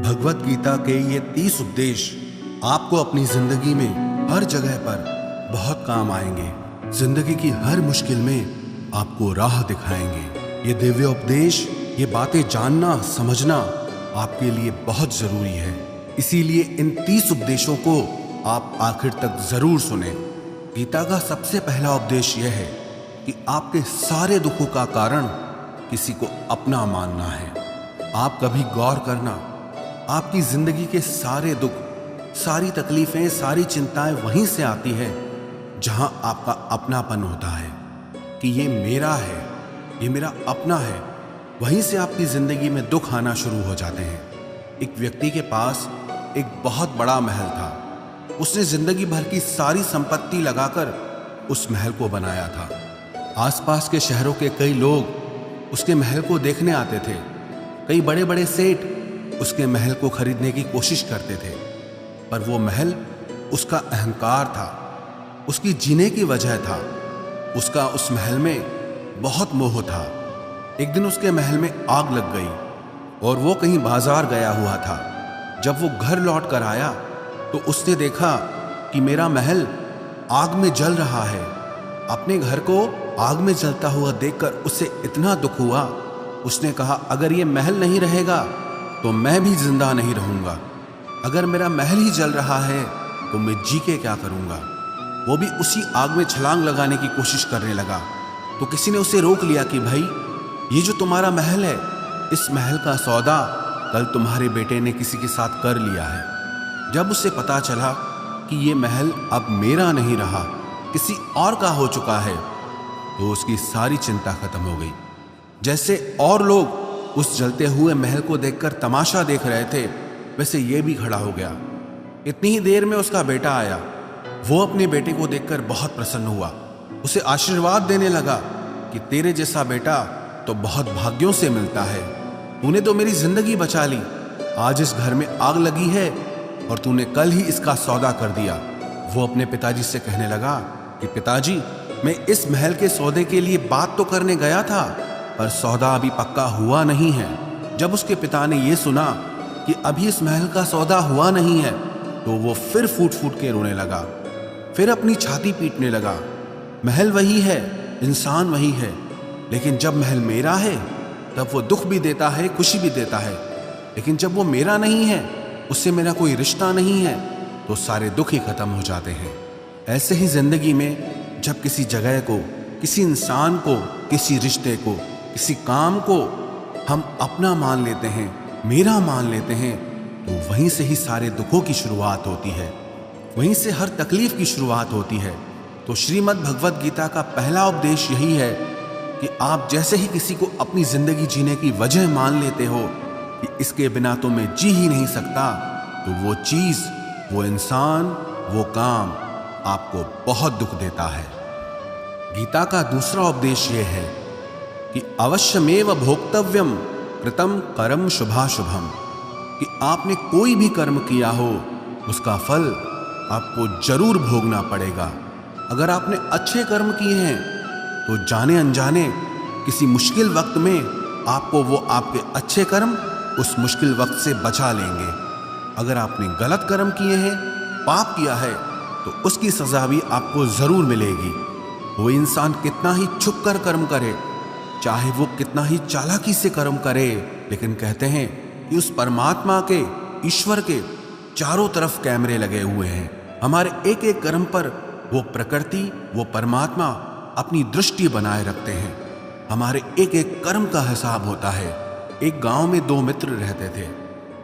भगवत गीता के ये 30 उपदेश आपको अपनी जिंदगी में हर जगह पर बहुत काम आएंगे। जिंदगी की हर मुश्किल में आपको राह दिखाएंगे। ये दिव्य उपदेश, ये बातें जानना समझना आपके लिए बहुत जरूरी है। इसीलिए इन 30 उपदेशों को आप आखिर तक जरूर सुने। गीता का सबसे पहला उपदेश यह है कि आपके सारे दुखों का कारण किसी को अपना मानना है। आप कभी गौर करना, आपकी जिंदगी के सारे दुख, सारी तकलीफें, सारी चिंताएं वहीं से आती है जहां आपका अपनापन होता है कि ये मेरा है, ये मेरा अपना है। वहीं से आपकी जिंदगी में दुख आना शुरू हो जाते हैं। एक व्यक्ति के पास एक बहुत बड़ा महल था। उसने जिंदगी भर की सारी संपत्ति लगाकर उस महल को बनाया था। आसपास के शहरों के कई लोग उसके महल को देखने आते थे। कई बड़े बड़े सेठ उसके महल को खरीदने की कोशिश करते थे, पर वो महल उसका अहंकार था, उसकी जीने की वजह था। उसका उस महल में बहुत मोह था। एक दिन उसके महल में आग लग गई और वो कहीं बाजार गया हुआ था। जब वो घर लौट कर आया तो उसने देखा कि मेरा महल आग में जल रहा है। अपने घर को आग में जलता हुआ देखकर उसे इतना दुख हुआ। उसने कहा, अगर ये महल नहीं रहेगा तो मैं भी जिंदा नहीं रहूंगा। अगर मेरा महल ही जल रहा है तो मैं जी के क्या करूंगा। वो भी उसी आग में छलांग लगाने की कोशिश करने लगा। तो किसी ने उसे रोक लिया कि भाई, ये जो तुम्हारा महल है, इस महल का सौदा कल तुम्हारे बेटे ने किसी के साथ कर लिया है। जब उसे पता चला कि ये महल अब मेरा नहीं रहा, किसी और का हो चुका है, तो उसकी सारी चिंता खत्म हो गई। जैसे और लोग उस जलते हुए महल को देखकर तमाशा देख रहे थे, वैसे ये भी खड़ा हो गया। इतनी ही देर में उसका बेटा आया। वो अपने बेटे को देखकर बहुत प्रसन्न हुआ। उसे आशीर्वाद देने लगा कि तेरे जैसा बेटा तो बहुत भाग्यों से मिलता है। तूने तो मेरी जिंदगी बचा ली। आज इस घर में आग लगी है और तूने कल ही इसका सौदा कर दिया। वो अपने पिताजी से कहने लगा कि पिताजी, मैं इस महल के सौदे के लिए बात तो करने गया था, पर सौदा अभी पक्का हुआ नहीं है। जब उसके पिता ने यह सुना कि अभी इस महल का सौदा हुआ नहीं है, तो वो फिर फूट फूट के रोने लगा। फिर अपनी छाती पीटने लगा। महल वही है, इंसान वही है, लेकिन जब महल मेरा है तब वो दुख भी देता है, खुशी भी देता है। लेकिन जब वो मेरा नहीं है, उससे मेरा कोई रिश्ता नहीं है, तो सारे दुख ही खत्म हो जाते हैं। ऐसे ही जिंदगी में जब किसी जगह को, किसी इंसान को, किसी रिश्ते को, किसी काम को हम अपना मान लेते हैं, मेरा मान लेते हैं, तो वहीं से ही सारे दुखों की शुरुआत होती है, वहीं से हर तकलीफ की शुरुआत होती है। तो श्रीमद् भगवत गीता का पहला उपदेश यही है कि आप जैसे ही किसी को अपनी जिंदगी जीने की वजह मान लेते हो कि इसके बिना तो मैं जी ही नहीं सकता, तो वो चीज, वो इंसान, वो काम आपको बहुत दुख देता है। गीता का दूसरा उपदेश यह है कि अवश्यमेव भोक्तव्यम कृतम कर्म शुभाशुभम, कि आपने कोई भी कर्म किया हो उसका फल आपको जरूर भोगना पड़ेगा। अगर आपने अच्छे कर्म किए हैं तो जाने अनजाने किसी मुश्किल वक्त में आपको वो आपके अच्छे कर्म उस मुश्किल वक्त से बचा लेंगे। अगर आपने गलत कर्म किए हैं, पाप किया है, तो उसकी सजा भी आपको जरूर मिलेगी। वो इंसान कितना ही छुप कर कर्म करे, चाहे वो कितना ही चालाकी से कर्म करे, लेकिन कहते हैं कि उस परमात्मा के, ईश्वर के चारों तरफ कैमरे लगे हुए हैं। हमारे एक एक कर्म पर वो प्रकृति, वो परमात्मा अपनी दृष्टि बनाए रखते हैं। हमारे एक एक कर्म का हिसाब होता है। एक गांव में 2 मित्र रहते थे।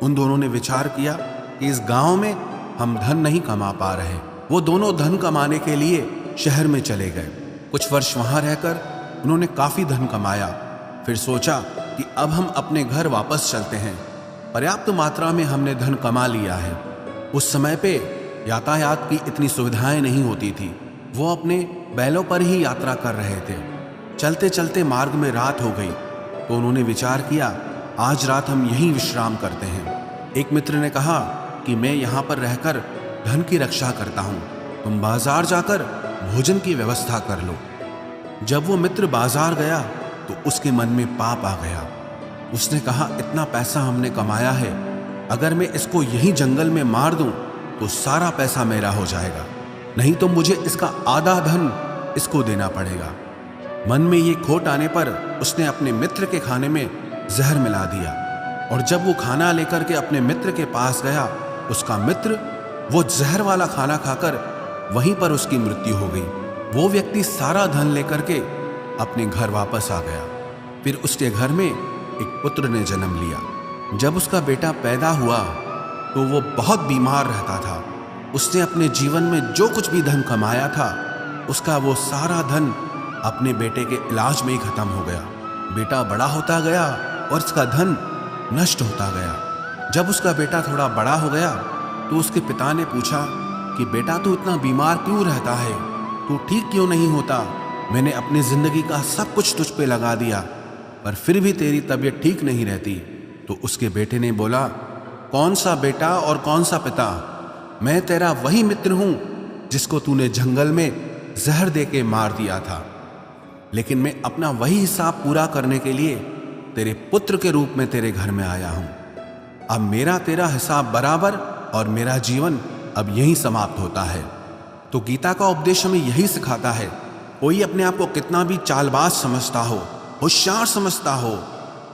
उन दोनों ने विचार किया कि इस गांव में हम धन नहीं कमा पा रहे। वो दोनों धन कमाने के लिए शहर में चले गए। कुछ वर्ष वहां रहकर उन्होंने काफी धन कमाया। फिर सोचा कि अब हम अपने घर वापस चलते हैं, पर्याप्त मात्रा में हमने धन कमा लिया है। उस समय पे यातायात की इतनी सुविधाएं नहीं होती थी। वो अपने बैलों पर ही यात्रा कर रहे थे। चलते चलते मार्ग में रात हो गई, तो उन्होंने विचार किया, आज रात हम यहीं विश्राम करते हैं। एक मित्र ने कहा कि मैं यहाँ पर रहकर धन की रक्षा करता हूँ, तुम बाजार जाकर भोजन की व्यवस्था कर लो। जब वो मित्र बाजार गया तो उसके मन में पाप आ गया। उसने कहा, इतना पैसा हमने कमाया है, अगर मैं इसको यहीं जंगल में मार दूं तो सारा पैसा मेरा हो जाएगा, नहीं तो मुझे इसका आधा धन इसको देना पड़ेगा। मन में ये खोट आने पर उसने अपने मित्र के खाने में जहर मिला दिया, और जब वो खाना लेकर के अपने मित्र के पास गया, उसका मित्र वो जहर वाला खाना खाकर वहीं पर उसकी मृत्यु हो गई। वो व्यक्ति सारा धन लेकर के अपने घर वापस आ गया। फिर उसके घर में एक पुत्र ने जन्म लिया। जब उसका बेटा पैदा हुआ तो वो बहुत बीमार रहता था। उसने अपने जीवन में जो कुछ भी धन कमाया था, उसका वो सारा धन अपने बेटे के इलाज में ही खत्म हो गया। बेटा बड़ा होता गया और उसका धन नष्ट होता गया। जब उसका बेटा थोड़ा बड़ा हो गया तो उसके पिता ने पूछा कि बेटा तू इतना बीमार क्यों रहता है, तू ठीक क्यों नहीं होता? मैंने अपनी जिंदगी का सब कुछ तुझ पे लगा दिया, पर फिर भी तेरी तबीयत ठीक नहीं रहती। तो उसके बेटे ने बोला, कौन सा बेटा और कौन सा पिता? मैं तेरा वही मित्र हूं जिसको तूने जंगल में जहर दे के मार दिया था, लेकिन मैं अपना वही हिसाब पूरा करने के लिए तेरे पुत्र के रूप में तेरे घर में आया हूं। अब मेरा तेरा हिसाब बराबर और मेरा जीवन अब यहीं समाप्त होता है। तो गीता का उपदेश हमें यही सिखाता है, कोई अपने आप को कितना भी चालबाज समझता हो, होशियार समझता हो,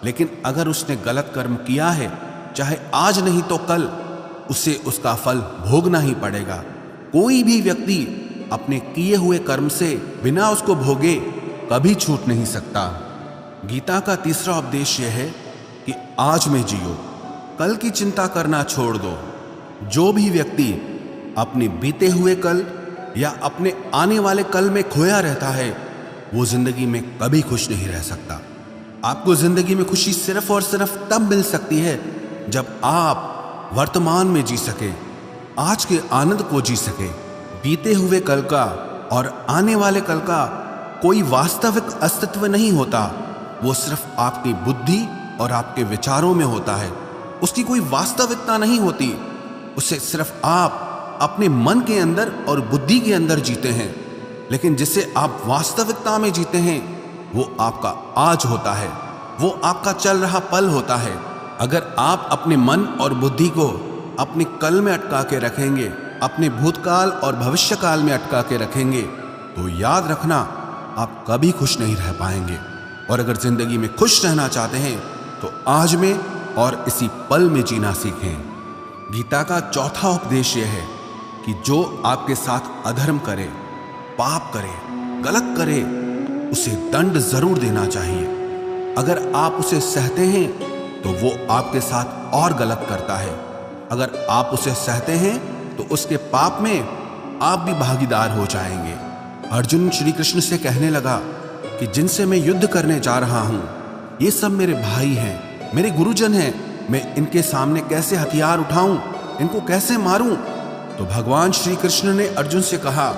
लेकिन अगर उसने गलत कर्म किया है, चाहे आज नहीं तो कल उसे उसका फल भोगना ही पड़ेगा। कोई भी व्यक्ति अपने किए हुए कर्म से बिना उसको भोगे कभी छूट नहीं सकता। गीता का तीसरा उपदेश यह है कि आज में जियो, कल की चिंता करना छोड़ दो। जो भी व्यक्ति अपने बीते हुए कल या अपने आने वाले कल में खोया रहता है, वो जिंदगी में कभी खुश नहीं रह सकता। आपको जिंदगी में खुशी सिर्फ और सिर्फ तब मिल सकती है जब आप वर्तमान में जी सके, आज के आनंद को जी सके। बीते हुए कल का और आने वाले कल का कोई वास्तविक अस्तित्व नहीं होता, वो सिर्फ आपकी बुद्धि और आपके विचारों में होता है। उसकी कोई वास्तविकता नहीं होती, उसे सिर्फ आप अपने मन के अंदर और बुद्धि के अंदर जीते हैं। लेकिन जिसे आप वास्तविकता में जीते हैं, वो आपका आज होता है, वो आपका चल रहा पल होता है। अगर आप अपने मन और बुद्धि को अपने कल में अटका के रखेंगे, अपने भूतकाल और भविष्यकाल में अटका के रखेंगे, तो याद रखना आप कभी खुश नहीं रह पाएंगे। और अगर जिंदगी में खुश रहना चाहते हैं तो आज में और इसी पल में जीना सीखें। गीता का चौथा उपदेश यह है कि जो आपके साथ अधर्म करे, पाप करे, गलत करे, उसे दंड जरूर देना चाहिए। अगर आप उसे सहते हैं तो वो आपके साथ और गलत करता है। अगर आप उसे सहते हैं तो उसके पाप में आप भी भागीदार हो जाएंगे। अर्जुन श्री कृष्ण से कहने लगा कि जिनसे मैं युद्ध करने जा रहा हूं, ये सब मेरे भाई हैं, मेरे गुरुजन हैं। मैं इनके सामने कैसे हथियार उठाऊं, इनको कैसे मारूं? तो भगवान श्री कृष्ण ने अर्जुन से कहा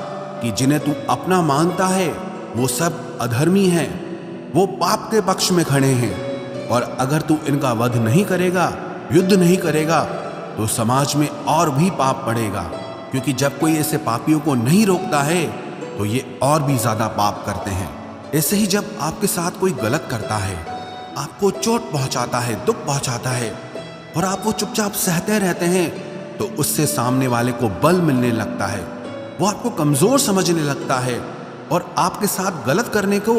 कि जिन्हें तू अपना मानता है वो सब अधर्मी हैं, वो पाप के पक्ष में खड़े हैं, और अगर तू इनका वध नहीं करेगा, युद्ध नहीं करेगा, तो समाज में और भी पाप बढ़ेगा। क्योंकि जब कोई ऐसे पापियों को नहीं रोकता है तो ये और भी ज्यादा पाप करते हैं। ऐसे ही जब आपके साथ कोई गलत करता है, आपको चोट पहुंचाता है, दुख पहुंचाता है, और आप वो चुपचाप सहते रहते हैं, तो उससे सामने वाले को बल मिलने लगता है, वो आपको कमजोर समझने लगता है, और आपके साथ गलत करने को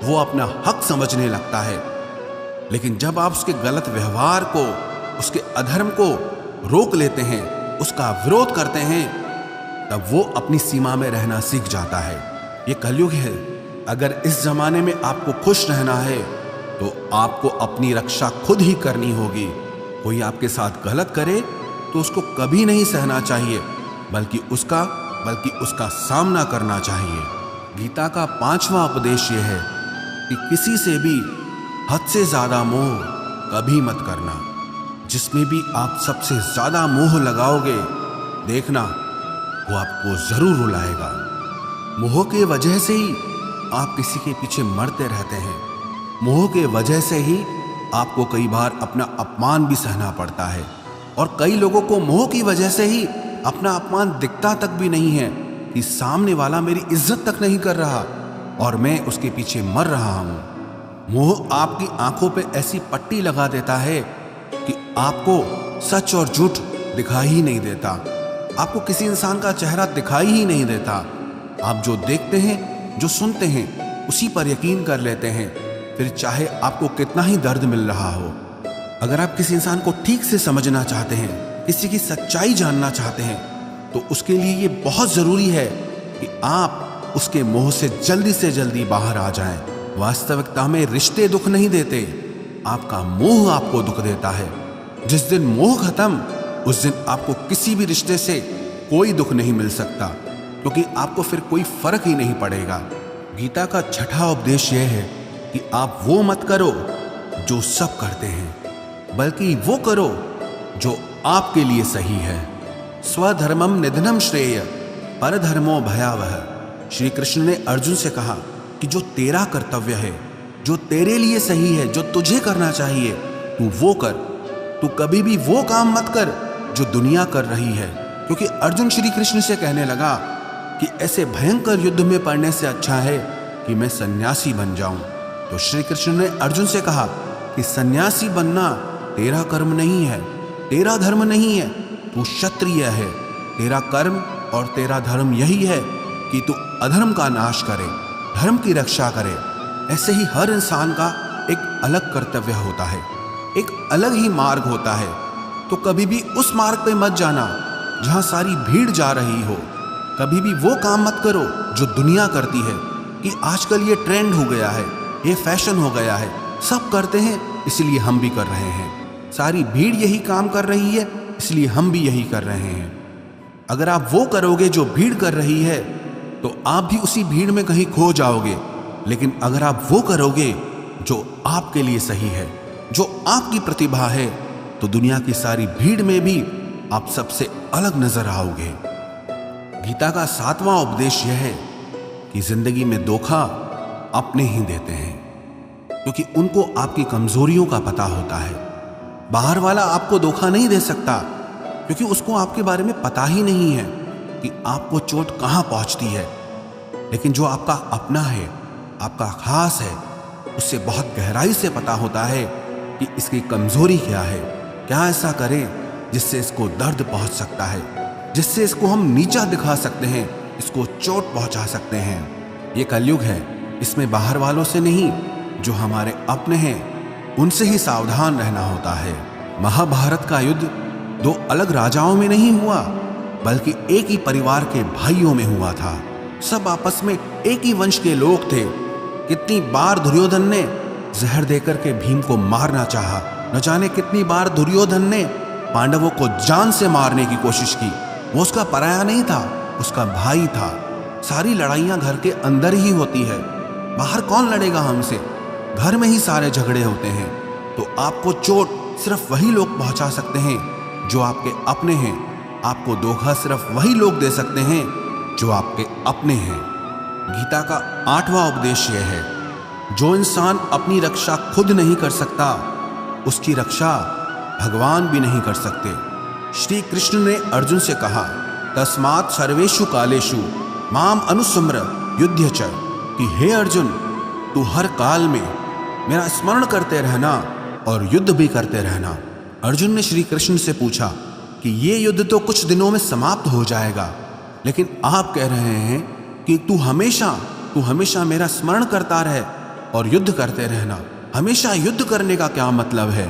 वो अपना हक समझने लगता है। लेकिन जब आप उसके गलत व्यवहार को, उसके अधर्म को रोक लेते हैं, उसका विरोध करते हैं, तब वो अपनी सीमा में रहना सीख जाता है। ये कलयुग है। अगर इस जमाने में आपको खुश रहना है तो आपको अपनी रक्षा खुद ही करनी होगी। कोई आपके साथ गलत करे तो उसको कभी नहीं सहना चाहिए, बल्कि उसका सामना करना चाहिए। गीता का पांचवा उपदेश यह है कि किसी से भी हद से ज्यादा मोह कभी मत करना। जिसमें भी आप सबसे ज्यादा मोह लगाओगे, देखना वो आपको जरूर रुलाएगा। मोह के वजह से ही आप किसी के पीछे मरते रहते हैं। मोह के वजह से ही आपको कई बार अपना अपमान भी सहना पड़ता है, और कई लोगों को मोह की वजह से ही अपना अपमान दिखता तक भी नहीं है कि सामने वाला मेरी इज्जत तक नहीं कर रहा और मैं उसके पीछे मर रहा हूं। मोह आपकी आंखों पे ऐसी पट्टी लगा देता है कि आपको सच और झूठ दिखाई ही नहीं देता, आपको किसी इंसान का चेहरा दिखाई ही नहीं देता। आप जो देखते हैं, जो सुनते हैं, उसी पर यकीन कर लेते हैं, फिर चाहे आपको कितना ही दर्द मिल रहा हो। अगर आप किसी इंसान को ठीक से समझना चाहते हैं, किसी की सच्चाई जानना चाहते हैं, तो उसके लिए ये बहुत ज़रूरी है कि आप उसके मोह से जल्दी बाहर आ जाएं। वास्तविकता में रिश्ते दुख नहीं देते, आपका मोह आपको दुख देता है। जिस दिन मोह खत्म, उस दिन आपको किसी भी रिश्ते से कोई दुख नहीं मिल सकता, क्योंकि आपको फिर कोई फर्क ही नहीं पड़ेगा। गीता का छठा उपदेश यह है कि आप वो मत करो जो सब करते हैं, बल्कि वो करो जो आपके लिए सही है। स्वधर्मम निधनम श्रेय परधर्मो भयावह। श्री कृष्ण ने अर्जुन से कहा कि जो तेरा कर्तव्य है, जो तेरे लिए सही है, जो तुझे करना चाहिए, तू वो कर। तू कभी भी वो काम मत कर जो दुनिया कर रही है, क्योंकि अर्जुन श्री कृष्ण से कहने लगा कि ऐसे भयंकर युद्ध में पड़ने से अच्छा है कि मैं सन्यासी बन जाऊं। तो श्री कृष्ण ने अर्जुन से कहा कि सन्यासी बनना तेरा कर्म नहीं है, तेरा धर्म नहीं है, तू क्षत्रिय है। तेरा कर्म और तेरा धर्म यही है कि तू अधर्म का नाश करे, धर्म की रक्षा करे। ऐसे ही हर इंसान का एक अलग कर्तव्य होता है, एक अलग ही मार्ग होता है। तो कभी भी उस मार्ग पे मत जाना जहां सारी भीड़ जा रही हो। कभी भी वो काम मत करो जो दुनिया करती है, कि आजकल ये ट्रेंड हो गया है, ये फैशन हो गया है, सब करते हैं इसलिए हम भी कर रहे हैं। सारी भीड़ यही काम कर रही है इसलिए हम भी यही कर रहे हैं। अगर आप वो करोगे जो भीड़ कर रही है, तो आप भी उसी भीड़ में कहीं खो जाओगे। लेकिन अगर आप वो करोगे जो आपके लिए सही है, जो आपकी प्रतिभा है, तो दुनिया की सारी भीड़ में भी आप सबसे अलग नजर आओगे। गीता का 7वां उपदेश यह है कि जिंदगी में धोखा अपने ही देते हैं, क्योंकि उनको आपकी कमजोरियों का पता होता है। बाहर वाला आपको धोखा नहीं दे सकता, क्योंकि उसको आपके बारे में पता ही नहीं है कि आपको चोट कहां पहुंचती है। लेकिन जो आपका अपना है, आपका खास है, उससे बहुत गहराई से पता होता है कि इसकी कमजोरी क्या है, क्या ऐसा करें जिससे इसको दर्द पहुंच सकता है, जिससे इसको हम नीचा दिखा सकते हैं, इसको चोट पहुंचा सकते हैं। ये कलयुग है, इसमें बाहर वालों से नहीं, जो हमारे अपने हैं उनसे ही सावधान रहना होता है। महाभारत का युद्ध दो अलग राजाओं में नहीं हुआ, बल्कि एक ही परिवार के भाइयों में हुआ था। सब आपस में एक ही वंश के लोग थे। कितनी बार दुर्योधन ने जहर देकर के भीम को मारना चाहा, न जाने कितनी बार दुर्योधन ने पांडवों को जान से मारने की कोशिश की। वो उसका पराया नहीं था, उसका भाई था। सारी लड़ाइयां घर के अंदर ही होती है, बाहर कौन लड़ेगा हमसे, घर में ही सारे झगड़े होते हैं। तो आपको चोट सिर्फ वही लोग पहुंचा सकते हैं जो आपके अपने हैं। आपको धोखा सिर्फ वही लोग दे सकते हैं जो आपके अपने हैं। गीता का 8वां उपदेश यह है, जो इंसान अपनी रक्षा खुद नहीं कर सकता, उसकी रक्षा भगवान भी नहीं कर सकते। श्री कृष्ण ने अर्जुन से कहा, तस्मात् सर्वेषु कालेषु माम अनुस्मर युध्य च, कि हे अर्जुन, तू हर काल में मेरा स्मरण करते रहना और युद्ध भी करते रहना। अर्जुन ने श्री कृष्ण से पूछा कि ये युद्ध तो कुछ दिनों में समाप्त हो जाएगा, लेकिन आप कह रहे हैं कि तू हमेशा मेरा स्मरण करता रहे और युद्ध करते रहना। हमेशा युद्ध करने का क्या मतलब है?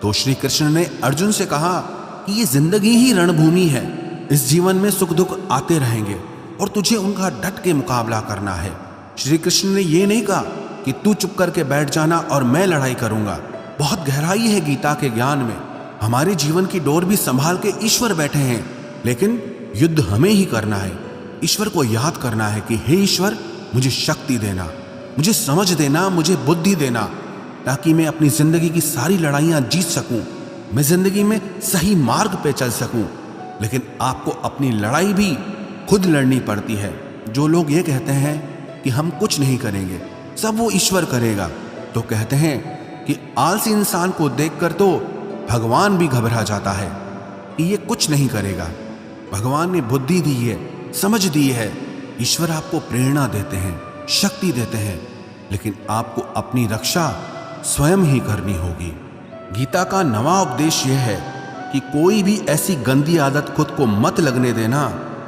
तो श्री कृष्ण ने अर्जुन से कहा कि ये जिंदगी ही रणभूमि है। इस जीवन में सुख दुख आते रहेंगे और तुझे उनका डट के मुकाबला करना है। श्री कृष्ण ने ये नहीं कहा कि तू चुप करके बैठ जाना और मैं लड़ाई करूंगा। बहुत गहराई है गीता के ज्ञान में। हमारे जीवन की डोर भी संभाल के ईश्वर बैठे हैं, लेकिन युद्ध हमें ही करना है। ईश्वर को याद करना है कि हे ईश्वर, मुझे शक्ति देना, मुझे समझ देना, मुझे बुद्धि देना, ताकि मैं अपनी जिंदगी की सारी लड़ाइयां जीत सकूं, मैं जिंदगी में सही मार्ग पे चल सकूं। लेकिन आपको अपनी लड़ाई भी खुद लड़नी पड़ती है। जो लोग ये कहते हैं कि हम कुछ नहीं करेंगे, सब वो ईश्वर करेगा, तो कहते हैं कि आलसी इंसान को देखकर तो भगवान भी घबरा जाता है कि ये कुछ नहीं करेगा। भगवान ने बुद्धि दी है, समझ दी है। ईश्वर आपको प्रेरणा देते हैं, शक्ति देते हैं, लेकिन आपको अपनी रक्षा स्वयं ही करनी होगी। गीता का नवा उपदेश यह है कि कोई भी ऐसी गंदी आदत खुद को मत लगने देना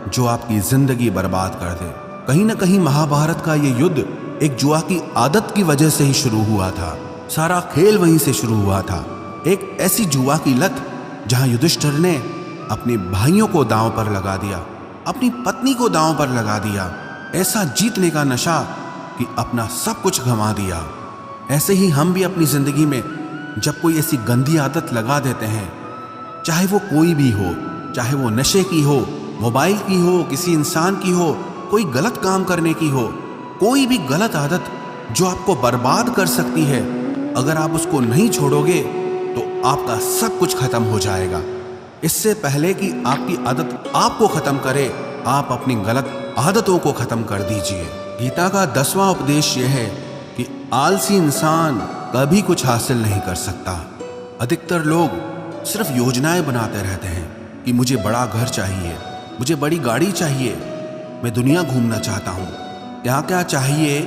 जो आपकी जिंदगी बर्बाद कर दे। कहीं ना कहीं महाभारत का ये युद्ध एक जुआ की आदत की वजह से ही शुरू हुआ था। सारा खेल वहीं से शुरू हुआ था। एक ऐसी जुआ की लत जहां युधिष्ठिर ने अपने भाइयों को दांव पर लगा दिया, अपनी पत्नी को दांव पर लगा दिया। ऐसा जीतने का नशा कि अपना सब कुछ गंवा दिया। ऐसे ही हम भी अपनी जिंदगी में जब कोई ऐसी गंदी आदत लगा देते हैं, चाहे वो कोई भी हो, चाहे वो नशे की हो, मोबाइल की हो, किसी इंसान की हो, कोई गलत काम करने की हो, कोई भी गलत आदत जो आपको बर्बाद कर सकती है, अगर आप उसको नहीं छोड़ोगे तो आपका सब कुछ खत्म हो जाएगा। इससे पहले कि आपकी आदत आपको खत्म करे, आप अपनी गलत आदतों को खत्म कर दीजिए। गीता का 10वां उपदेश यह है कि आलसी इंसान कभी कुछ हासिल नहीं कर सकता। अधिकतर लोग सिर्फ योजनाएं बनाते रहते हैं कि मुझे बड़ा घर चाहिए, मुझे बड़ी गाड़ी चाहिए, मैं दुनिया घूमना चाहता हूँ, क्या क्या चाहिए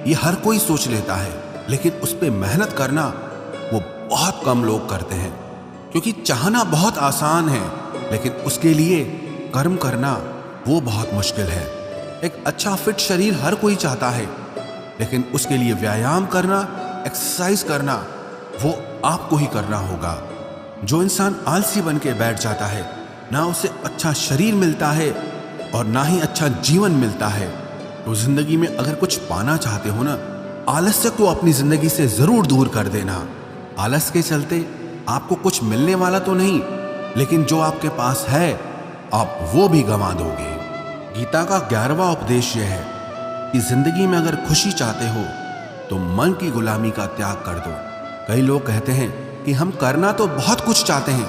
ये हर कोई सोच लेता है, लेकिन उस पर मेहनत करना वो बहुत कम लोग करते हैं। क्योंकि चाहना बहुत आसान है, लेकिन उसके लिए कर्म करना वो बहुत मुश्किल है। एक अच्छा फिट शरीर हर कोई चाहता है, लेकिन उसके लिए व्यायाम करना, एक्सरसाइज करना वो आपको ही करना होगा। जो इंसान आलसी बन के बैठ जाता है, ना उसे अच्छा शरीर मिलता है और ना ही अच्छा जीवन मिलता है। तो जिंदगी में अगर कुछ पाना चाहते हो ना, आलस्य को अपनी जिंदगी से जरूर दूर कर देना। आलस के चलते आपको कुछ मिलने वाला तो नहीं, लेकिन जो आपके पास है आप वो भी गंवा दोगे। गीता का 11वां उपदेश यह है कि जिंदगी में अगर खुशी चाहते हो तो मन की गुलामी का त्याग कर दो। कई लोग कहते हैं कि हम करना तो बहुत कुछ चाहते हैं,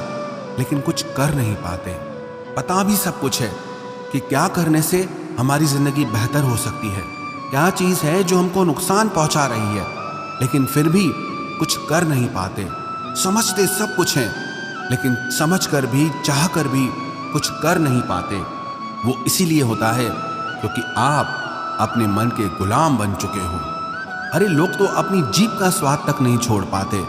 लेकिन कुछ कर नहीं पाते। पता भी सब कुछ है कि क्या करने से हमारी जिंदगी बेहतर हो सकती है, क्या चीज है जो हमको नुकसान पहुंचा रही है, लेकिन फिर भी कुछ कर नहीं पाते। समझते सब कुछ हैं, लेकिन समझ कर भी, चाह कर भी कुछ कर नहीं पाते। वो इसीलिए होता है क्योंकि आप अपने मन के गुलाम बन चुके हो। अरे लोग तो अपनी जीभ का स्वाद तक नहीं छोड़ पाते,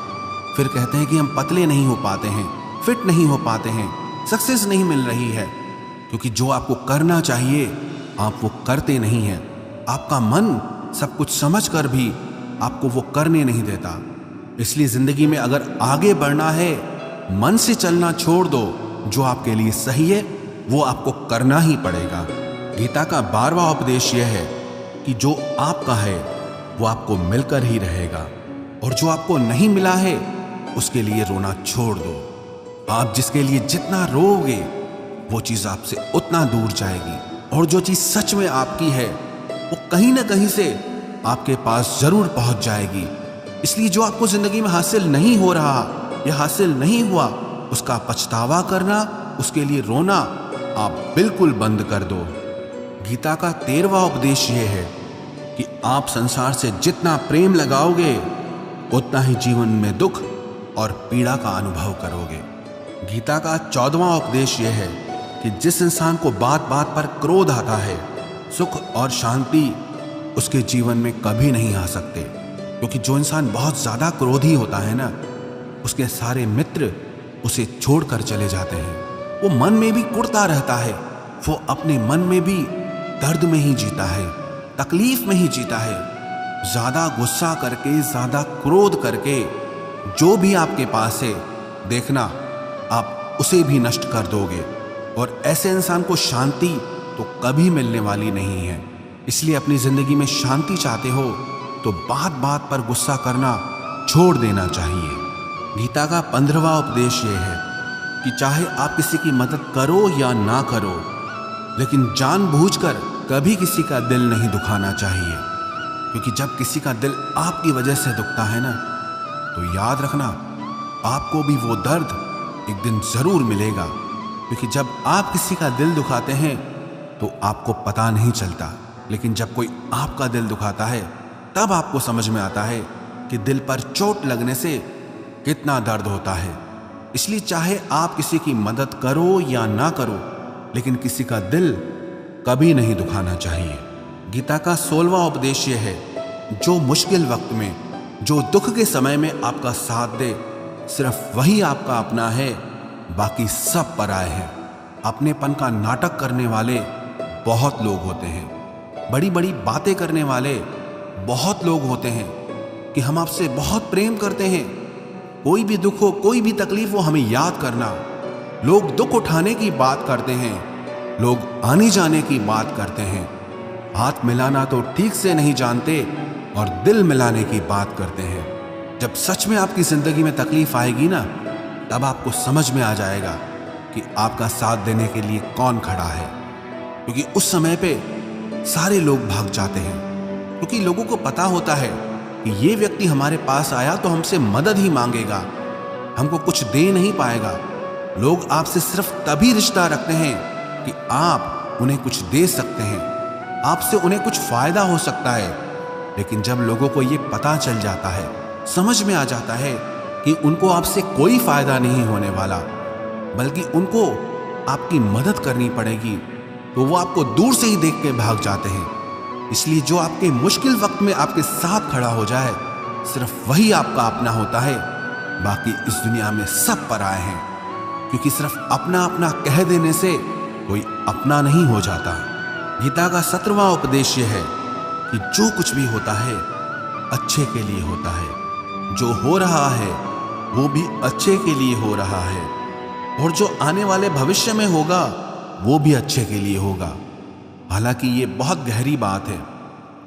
फिर कहते हैं कि हम पतले नहीं हो पाते हैं, फिट नहीं हो पाते हैं, सक्सेस नहीं मिल रही है। क्योंकि जो आपको करना चाहिए आप वो करते नहीं हैं। आपका मन सब कुछ समझ कर भी आपको वो करने नहीं देता। इसलिए जिंदगी में अगर आगे बढ़ना है, मन से चलना छोड़ दो। जो आपके लिए सही है वो आपको करना ही पड़ेगा। गीता का 12वां उपदेश यह है कि जो आपका है वो आपको मिलकर ही रहेगा, और जो आपको नहीं मिला है उसके लिए रोना छोड़ दो। आप जिसके लिए जितना रोओगे वो चीज आपसे उतना दूर जाएगी, और जो चीज सच में आपकी है वो कहीं ना कहीं से आपके पास जरूर पहुंच जाएगी। इसलिए जो आपको जिंदगी में हासिल नहीं हो रहा या हासिल नहीं हुआ, उसका पछतावा करना, उसके लिए रोना आप बिल्कुल बंद कर दो। गीता का 13वां उपदेश यह है कि आप संसार से जितना प्रेम लगाओगे उतना ही जीवन में दुख और पीड़ा का अनुभव करोगे। गीता का 14वां उपदेश यह है कि जिस इंसान को बात बात पर क्रोध आता है, सुख और शांति उसके जीवन में कभी नहीं आ सकते। क्योंकि जो इंसान बहुत ज्यादा क्रोधी होता है ना, उसके सारे मित्र उसे छोड़कर चले जाते हैं। वो मन में भी कुढ़ता रहता है, वो अपने मन में भी दर्द में ही जीता है, तकलीफ में ही जीता है। ज्यादा गुस्सा करके, ज्यादा क्रोध करके जो भी आपके पास है, देखना आप उसे भी नष्ट कर दोगे। और ऐसे इंसान को शांति तो कभी मिलने वाली नहीं है। इसलिए अपनी जिंदगी में शांति चाहते हो तो बात बात पर गुस्सा करना छोड़ देना चाहिए। गीता का 15वां उपदेश यह है कि चाहे आप किसी की मदद करो या ना करो, लेकिन जानबूझकर कभी किसी का दिल नहीं दुखाना चाहिए। क्योंकि जब किसी का दिल आपकी वजह से दुखता है ना, तो याद रखना आपको भी वो दर्द एक दिन जरूर मिलेगा। क्योंकि जब आप किसी का दिल दुखाते हैं तो आपको पता नहीं चलता, लेकिन जब कोई आपका दिल दुखाता है तब आपको समझ में आता है कि दिल पर चोट लगने से कितना दर्द होता है। इसलिए चाहे आप किसी की मदद करो या ना करो, लेकिन किसी का दिल कभी नहीं दुखाना चाहिए। गीता का 16वां उपदेश यह है, जो मुश्किल वक्त में, जो दुख के समय में आपका साथ दे, सिर्फ वही आपका अपना है, बाकी सब पराए हैं। अपनेपन का नाटक करने वाले बहुत लोग होते हैं, बड़ी बड़ी बातें करने वाले बहुत लोग होते हैं कि हम आपसे बहुत प्रेम करते हैं, कोई भी दुख हो, कोई भी तकलीफ हो, हमें याद करना। लोग दुख उठाने की बात करते हैं, लोग आने जाने की बात करते हैं, हाथ मिलाना तो ठीक से नहीं जानते और दिल मिलाने की बात करते हैं। जब सच में आपकी जिंदगी में तकलीफ आएगी ना, तब आपको समझ में आ जाएगा कि आपका साथ देने के लिए कौन खड़ा है। क्योंकि उस समय पे सारे लोग भाग जाते हैं, क्योंकि लोगों को पता होता है कि ये व्यक्ति हमारे पास आया तो हमसे मदद ही मांगेगा, हमको कुछ दे नहीं पाएगा। लोग आपसे सिर्फ तभी रिश्ता रखते हैं कि आप उन्हें कुछ दे सकते हैं, आपसे उन्हें कुछ फायदा हो सकता है। लेकिन जब लोगों को ये पता चल जाता है, समझ में आ जाता है कि उनको आपसे कोई फायदा नहीं होने वाला, बल्कि उनको आपकी मदद करनी पड़ेगी, तो वो आपको दूर से ही देख के भाग जाते हैं। इसलिए जो आपके मुश्किल वक्त में आपके साथ खड़ा हो जाए, सिर्फ वही आपका अपना होता है, बाकी इस दुनिया में सब पराए हैं। क्योंकि सिर्फ अपना अपना कह देने से कोई अपना नहीं हो जाता। गीता का 17वां उपदेश यह है कि जो कुछ भी होता है अच्छे के लिए होता है, जो हो रहा है वो भी अच्छे के लिए हो रहा है, और जो आने वाले भविष्य में होगा वो भी अच्छे के लिए होगा। हालांकि ये बहुत गहरी बात है।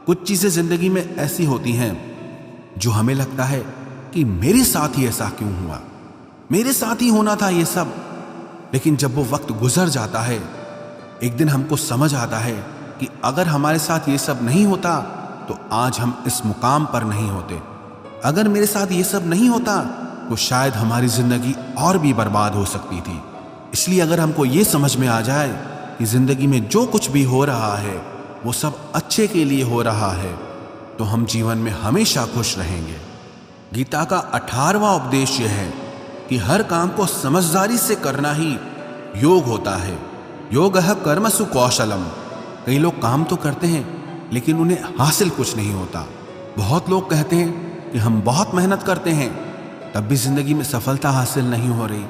कुछ चीजें जिंदगी में ऐसी होती हैं जो हमें लगता है कि मेरे साथ ही ऐसा क्यों हुआ, मेरे साथ ही होना था ये सब। लेकिन जब वो वक्त गुजर जाता है, एक दिन हमको समझ आता है कि अगर हमारे साथ ये सब नहीं होता तो आज हम इस मुकाम पर नहीं होते। अगर मेरे साथ ये सब नहीं होता तो शायद हमारी जिंदगी और भी बर्बाद हो सकती थी। इसलिए अगर हमको ये समझ में आ जाए कि जिंदगी में जो कुछ भी हो रहा है वो सब अच्छे के लिए हो रहा है, तो हम जीवन में हमेशा खुश रहेंगे। गीता का 18वां उपदेश यह है कि हर काम को समझदारी से करना ही योग होता है। योगः कर्मसु कौशलम। कई लोग काम तो करते हैं लेकिन उन्हें हासिल कुछ नहीं होता। बहुत लोग कहते हैं कि हम बहुत मेहनत करते हैं, तब भी जिंदगी में सफलता हासिल नहीं हो रही।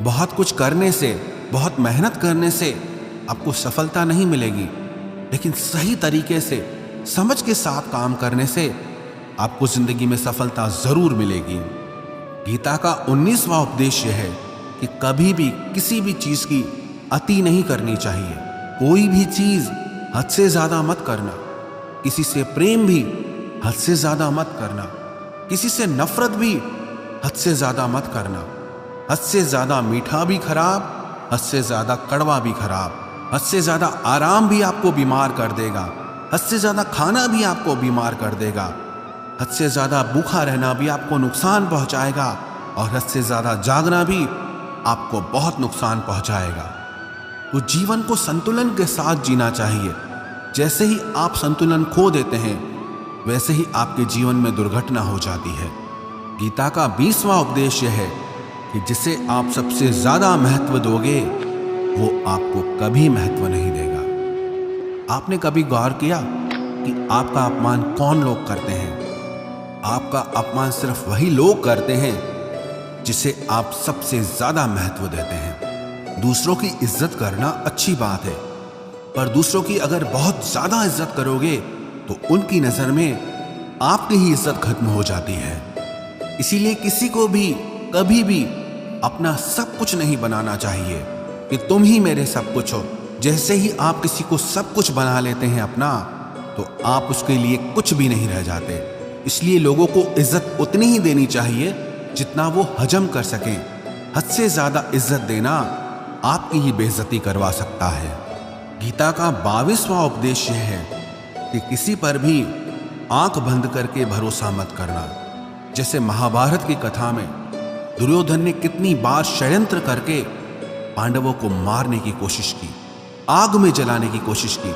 बहुत कुछ करने से, बहुत मेहनत करने से आपको सफलता नहीं मिलेगी, लेकिन सही तरीके से, समझ के साथ काम करने से आपको जिंदगी में सफलता जरूर मिलेगी। गीता का 19वां उपदेश यह है कि कभी भी किसी भी चीज की अति नहीं करनी चाहिए। कोई भी चीज हद से ज्यादा मत करना। किसी से प्रेम भी हद से ज्यादा मत करना। किसी से नफरत भी हद से ज्यादा मत करना। हद से ज्यादा मीठा भी खराब, हद से ज्यादा कड़वा भी खराब। हद से ज्यादा आराम भी आपको बीमार कर देगा, हद से ज्यादा खाना भी आपको बीमार कर देगा। हद से ज्यादा भूखा रहना भी आपको नुकसान पहुंचाएगा, और हद से ज्यादा जागना भी आपको बहुत नुकसान पहुंचाएगा। तो जीवन को संतुलन के साथ जीना चाहिए। जैसे ही आप संतुलन खो देते हैं, वैसे ही आपके जीवन में दुर्घटना हो जाती है। गीता का 20वां उपदेश यह है कि जिसे आप सबसे ज्यादा महत्व दोगे, वो आपको कभी महत्व नहीं देगा। आपने कभी गौर किया कि आपका अपमान कौन लोग करते हैं? आपका अपमान सिर्फ वही लोग करते हैं जिसे आप सबसे ज्यादा महत्व देते हैं। दूसरों की इज्जत करना अच्छी बात है, पर दूसरों की अगर बहुत ज्यादा इज्जत करोगे तो उनकी नजर में आपकी ही इज्जत खत्म हो जाती है। इसीलिए किसी को भी कभी भी अपना सब कुछ नहीं बनाना चाहिए कि तुम ही मेरे सब कुछ हो। जैसे ही आप किसी को सब कुछ बना लेते हैं अपना, तो आप उसके लिए कुछ भी नहीं रह जाते। इसलिए लोगों को इज्जत उतनी ही देनी चाहिए जितना वो हजम कर सकें। हद से ज्यादा इज्जत देना आपकी ही बेइज्जती करवा सकता है। गीता का 22वां उपदेश यह है कि किसी पर भी आंख बंद करके भरोसा मत करना। जैसे महाभारत की कथा में दुर्योधन ने कितनी बार षड्यंत्र करके पांडवों को मारने की कोशिश की, आग में जलाने की कोशिश की,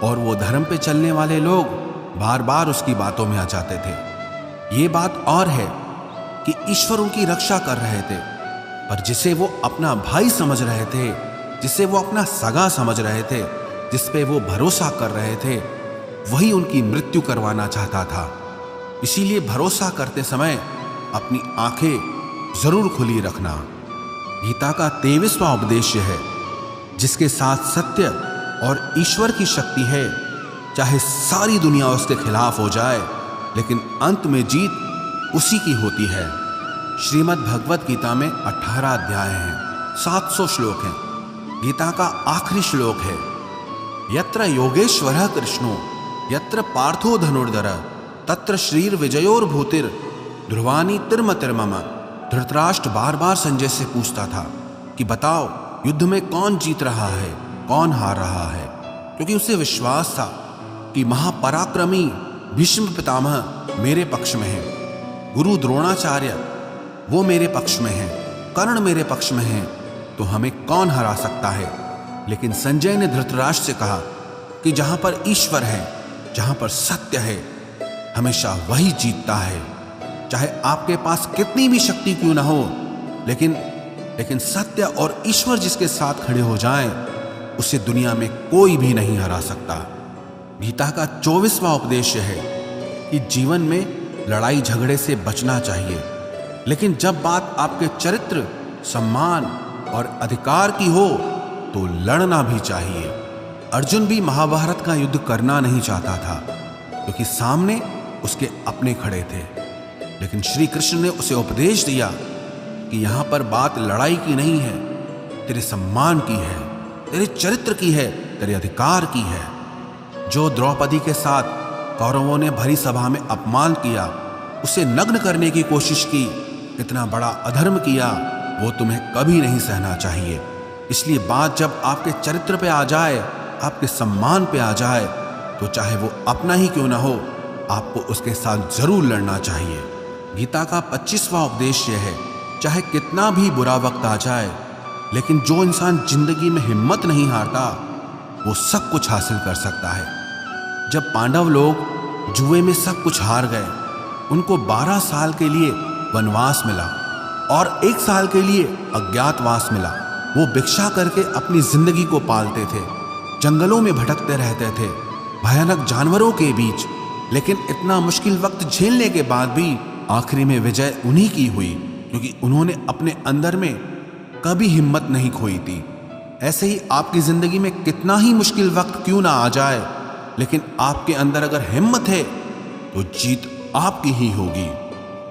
और वो धर्म पे चलने वाले लोग बार बार उसकी बातों में आ जाते थे। ये बात और है कि ईश्वर उनकी रक्षा कर रहे थे, पर जिसे वो अपना भाई समझ रहे थे, जिसे वो अपना सगा समझ रहे थे, जिस पे वो भरोसा कर रहे थे, वही उनकी मृत्यु करवाना चाहता था। इसीलिए भरोसा करते समय अपनी आंखें जरूर खुली रखना। गीता का 23वां उपदेश है, जिसके साथ सत्य और ईश्वर की शक्ति है, चाहे सारी दुनिया उसके खिलाफ हो जाए, लेकिन अंत में जीत उसी की होती है। श्रीमद् भगवत गीता में 18 अध्याय हैं, 700 श्लोक हैं। गीता का आखिरी श्लोक है, यत्र योगेश्वरः कृष्णो यत्र पार्थो धनुर्धर तत्र श्रीर विजयोर्भूतिर ध्रुवानी तिर्मतिर्मम। धृतराष्ट्र बार बार संजय से पूछता था कि बताओ, युद्ध में कौन जीत रहा है, कौन हार रहा है, क्योंकि उसे विश्वास था कि महापराक्रमी भीष्म पितामह मेरे पक्ष में है, गुरु द्रोणाचार्य वो मेरे पक्ष में है, कर्ण मेरे पक्ष में है, तो हमें कौन हरा सकता है। लेकिन संजय ने धृतराष्ट्र से कहा कि जहां पर ईश्वर है, जहां पर सत्य है, हमेशा वही जीतता है। चाहे आपके पास कितनी भी शक्ति क्यों ना हो, लेकिन सत्य और ईश्वर जिसके साथ खड़े हो जाएं, उसे दुनिया में कोई भी नहीं हरा सकता। गीता का 24वां उपदेश है कि जीवन में लड़ाई झगड़े से बचना चाहिए, लेकिन जब बात आपके चरित्र, सम्मान और अधिकार की हो तो लड़ना भी चाहिए। अर्जुन भी महाभारत का युद्ध करना नहीं चाहता था, क्योंकि सामने उसके अपने खड़े थे, लेकिन श्री कृष्ण ने उसे उपदेश दिया कि यहां पर बात लड़ाई की नहीं है, तेरे सम्मान की है, तेरे चरित्र की है, तेरे अधिकार की है। जो द्रौपदी के साथ कौरवों ने भरी सभा में अपमान किया, उसे नग्न करने की कोशिश की, इतना बड़ा अधर्म किया, वो तुम्हें कभी नहीं सहना चाहिए। इसलिए बात जब आपके चरित्र पे आ जाए, आपके सम्मान पे आ जाए, तो चाहे वो अपना ही क्यों ना हो, आपको उसके साथ जरूर लड़ना चाहिए। गीता का 25वां उपदेश यह है, चाहे कितना भी बुरा वक्त आ जाए, लेकिन जो इंसान जिंदगी में हिम्मत नहीं हारता, वो सब कुछ हासिल कर सकता है। जब पांडव लोग जुए में सब कुछ हार गए, उनको 12 साल के लिए वनवास मिला और 1 साल के लिए अज्ञातवास मिला। वो भिक्षा करके अपनी जिंदगी को पालते थे, जंगलों में भटकते रहते थे, भयानक जानवरों के बीच, लेकिन इतना मुश्किल वक्त झेलने के बाद भी आखिरी में विजय उन्हीं की हुई, क्योंकि उन्होंने अपने अंदर में कभी हिम्मत नहीं खोई थी। ऐसे ही आपकी जिंदगी में कितना ही मुश्किल वक्त क्यों ना आ जाए, लेकिन आपके अंदर अगर हिम्मत है तो जीत आपकी ही होगी।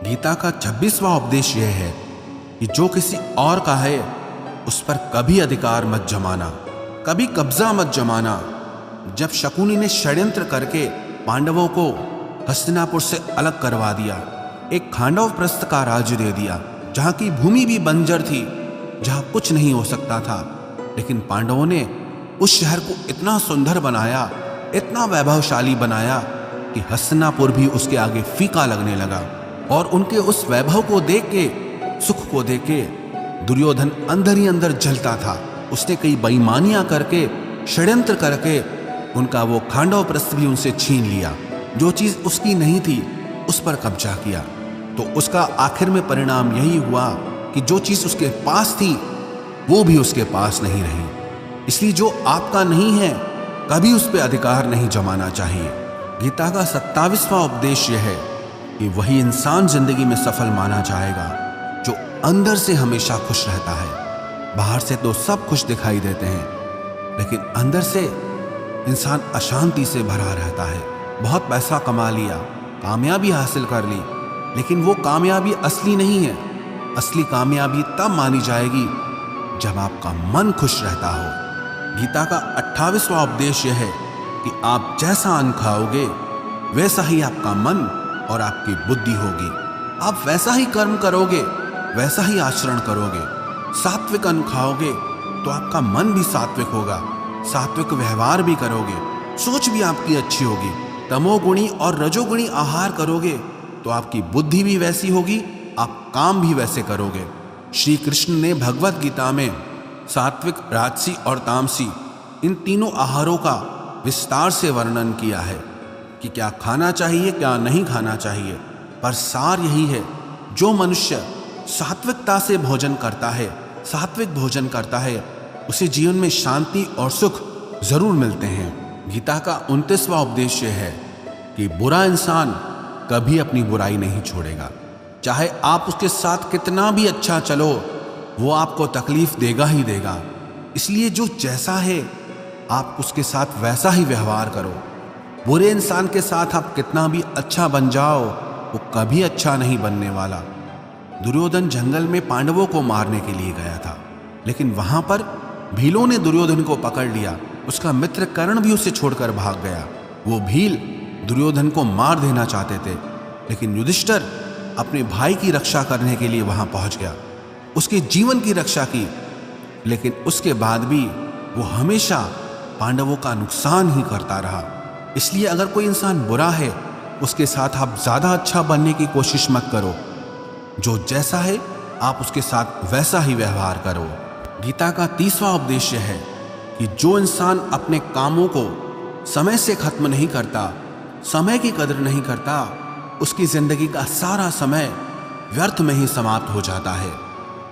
गीता का 26वां उपदेश यह है कि जो किसी और का है, उस पर कभी अधिकार मत जमाना, कभी कब्जा मत जमाना। जब शकुनी ने षड्यंत्र करके पांडवों को हस्तिनापुर से अलग करवा दिया, एक खांडव प्रस्थ का राज्य दे दिया, जहां की भूमि भी बंजर थी, जहां कुछ नहीं हो सकता था, लेकिन पांडवों ने उस शहर को इतना सुंदर बनाया, इतना वैभवशाली बनाया कि हस्तिनापुर भी उसके आगे फीका लगने लगा। और उनके उस वैभव को देख के, सुख को देख के दुर्योधन अंदर ही अंदर जलता था। उसने कई बेईमानियां करके, षड्यंत्र करके उनका वो खांडव प्रस्थ भी उनसे छीन लिया। जो चीज उसकी नहीं थी, उस पर कब्जा किया। तो उसका आखिर में परिणाम यही हुआ कि जो चीज उसके पास थी, वो भी उसके पास नहीं रही। इसलिए जो आपका नहीं है, कभी उस पर अधिकार नहीं जमाना चाहिए। गीता का 27वां उपदेश यह है कि वही इंसान जिंदगी में सफल माना जाएगा जो अंदर से हमेशा खुश रहता है। बाहर से तो सब खुश दिखाई देते हैं, लेकिन अंदर से इंसान अशांति से भरा रहता है। बहुत पैसा कमा लिया, कामयाबी हासिल कर ली, लेकिन वो कामयाबी असली नहीं है। असली कामयाबी तब मानी जाएगी जब आपका मन खुश रहता हो। गीता का 28वां उपदेश यह है कि आप जैसा अन्न खाओगे, वैसा ही आपका मन और आपकी बुद्धि होगी। आप वैसा ही कर्म करोगे, वैसा ही आचरण करोगे। सात्विक अन्न खाओगे तो आपका मन भी सात्विक होगा, सात्विक व्यवहार भी करोगे, सोच भी आपकी अच्छी होगी। तमोगुणी और रजोगुणी आहार करोगे तो आपकी बुद्धि भी वैसी होगी, आप काम भी वैसे करोगे। श्री कृष्ण ने भगवत गीता में सात्विक, राजसी और तामसी इन तीनों आहारों का विस्तार से वर्णन किया है कि क्या खाना चाहिए, क्या नहीं खाना चाहिए। पर सार यही है, जो मनुष्य सात्विकता से भोजन करता है, सात्विक भोजन करता है, उसे जीवन में शांति और सुख जरूर मिलते हैं। गीता का 29वां उपदेश है कि बुरा इंसान कभी अपनी बुराई नहीं छोड़ेगा। चाहे आप उसके साथ कितना भी अच्छा चलो, वो आपको तकलीफ देगा ही देगा। इसलिए जो जैसा है आप उसके साथ वैसा ही व्यवहार करो। बुरे इंसान के साथ आप कितना भी अच्छा बन जाओ, वो कभी अच्छा नहीं बनने वाला। दुर्योधन जंगल में पांडवों को मारने के लिए गया था, लेकिन वहां पर भीलों ने दुर्योधन को पकड़ लिया। उसका मित्र कर्ण भी उसे छोड़कर भाग गया। वो भील दुर्योधन को मार देना चाहते थे, लेकिन युधिष्ठिर अपने भाई की रक्षा करने के लिए वहां पहुंच गया, उसके जीवन की रक्षा की। लेकिन उसके बाद भी वो हमेशा पांडवों का नुकसान ही करता रहा। इसलिए अगर कोई इंसान बुरा है, उसके साथ आप ज्यादा अच्छा बनने की कोशिश मत करो। जो जैसा है आप उसके साथ वैसा ही व्यवहार करो। गीता का 30वां उपदेश है कि जो इंसान अपने कामों को समय से खत्म नहीं करता, समय की कदर नहीं करता, उसकी जिंदगी का सारा समय व्यर्थ में ही समाप्त हो जाता है।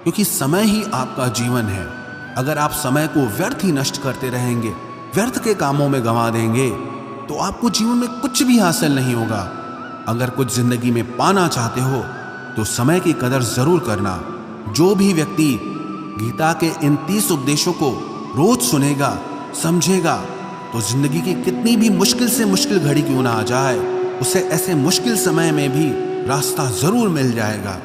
क्योंकि समय ही आपका जीवन है। अगर आप समय को व्यर्थ ही नष्ट करते रहेंगे, व्यर्थ के कामों में गंवा देंगे, तो आपको जीवन में कुछ भी हासिल नहीं होगा। अगर कुछ जिंदगी में पाना चाहते हो तो समय की कदर जरूर करना। जो भी व्यक्ति गीता के इन 30 उपदेशों को रोज सुनेगा, समझेगा, तो जिंदगी की कितनी भी मुश्किल से मुश्किल घड़ी क्यों ना आ जाए, उसे ऐसे मुश्किल समय में भी रास्ता जरूर मिल जाएगा।